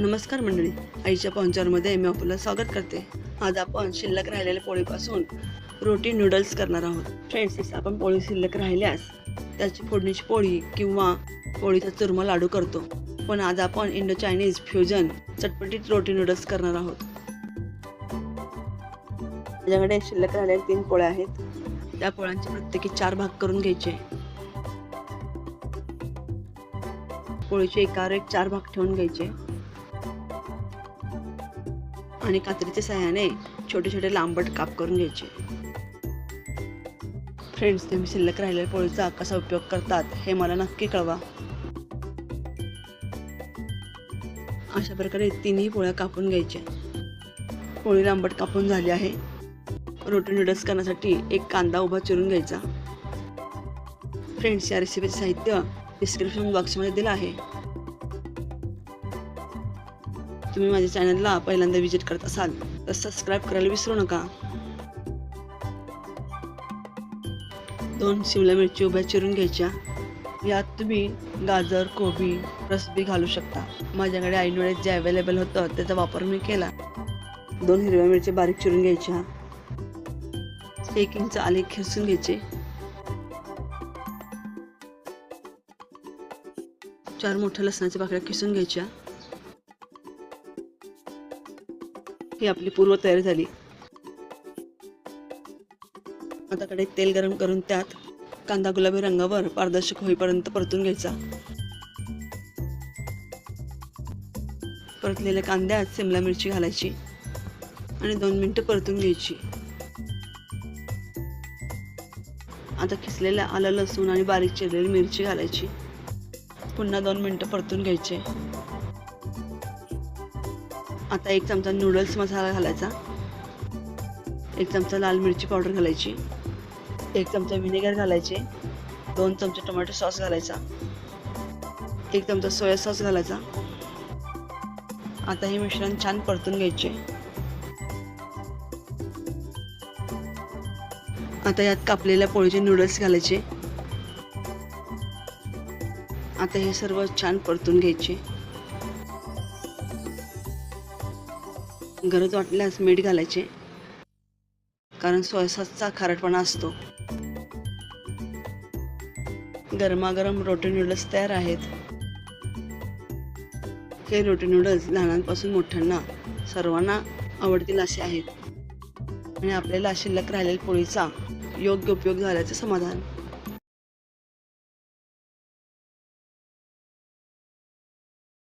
नमस्कार मंडळी, आईच्या पाहुणचारमध्ये मी आपलं स्वागत करते. आज आपण शिल्लक राहिलेल्या पोळीपासून रोटी नूडल्स करणार आहोत. फ्रेंड्स, आपण पोळी शिल्लक राहिल्यास त्याची फोडणीची पोळी किंवा पोळीचा चुरमा लाडू करतो. पण आज आपण इंडो चायनीज फ्युजन चटपटीत रोटी नूडल्स करणार आहोत. माझ्याकडे शिल्लक राहिलेल्या 3 पोळ्या आहेत. त्या पोळ्यांचे प्रत्येकी 4 भाग करून घ्यायचे. पोळीचे एकावर एक 4 भाग ठेवून घ्यायचे आणि कात्रीच्या सहाय्याने छोटे छोटे लांबट काप करून घ्यायचे. फ्रेंड्स, तुम्ही शिल्लक राहिलेल्या पोळीचा कसा उपयोग करतात हे मला नक्की कळवा. अशा प्रकारे 3ही पोळ्या कापून घ्यायच्या. पोळी लांबट कापून झाली आहे. रोटी नूडल्स करण्यासाठी एक कांदा उभा चिरून घ्यायचा. फ्रेंड्स, या रेसिपीचे साहित्य डिस्क्रिप्शन बॉक्समध्ये दिलं आहे. तुम्ही माझ्या चॅनलला पहिल्यांदा विजिट करत असाल तर सबस्क्राईब करायला विसरू नका. 2 शिमला मिरची उभ्या चिरून घ्यायच्या. यात तुम्ही गाजर, कोबी, रसबी घालू शकता. माझ्याकडे ऐनवेळेस जे अवेलेबल होतं त्याचा वापर मी केला. 2 हिरव्या मिरच्या बारीक चिरून घ्यायच्या. 1 इंच आले खिसून घ्यायचे. 4 मोठ्या लसणाच्या पाकळ्या खिसून घ्यायच्या. ही आपली पूर्व तयारी झाली. आता कढईत तेल गरम करून त्यात कांदा गुलाबी रंगावर पारदर्शक होईपर्यंत परतून घ्यायचा. परतलेल्या कांद्यात शिमला मिरची घालायची आणि 2 मिनिटं परतून घ्यायची. आता खिसलेल्या आलं, लसूण आणि बारीक चिरलेली मिरची घालायची. पुन्हा 2 मिनिटं परतून घ्यायचे. आता 1 चमचा नूडल्स मसाला घालायचा. 1 चमचा लाल मिरची पावडर घालायची. 1 चमचा व्हिनेगर घालायचे. 2 चमचे टोमॅटो सॉस घालायचा. 1 चमचा सोया सॉस घालायचा. आता हे मिश्रण छान परतून घ्यायचे. आता यात कापलेल्या पोळीचे नूडल्स घालायचे. आता हे सर्व छान परतून घ्यायचे. गरज वाटल्यास मीठ घालायचे, कारण सोया सॉसचा खारटपणा असतो. गरमागरम रोटी नूडल्स तयार आहेत. हे रोटी नूडल्स लहानांपासून मोठ्यांना सर्वांना आवडतील असे आहेत आणि आपल्याला शिल्लक राहिलेल्या पोळीचा योग्य उपयोग झाल्याचे समाधान.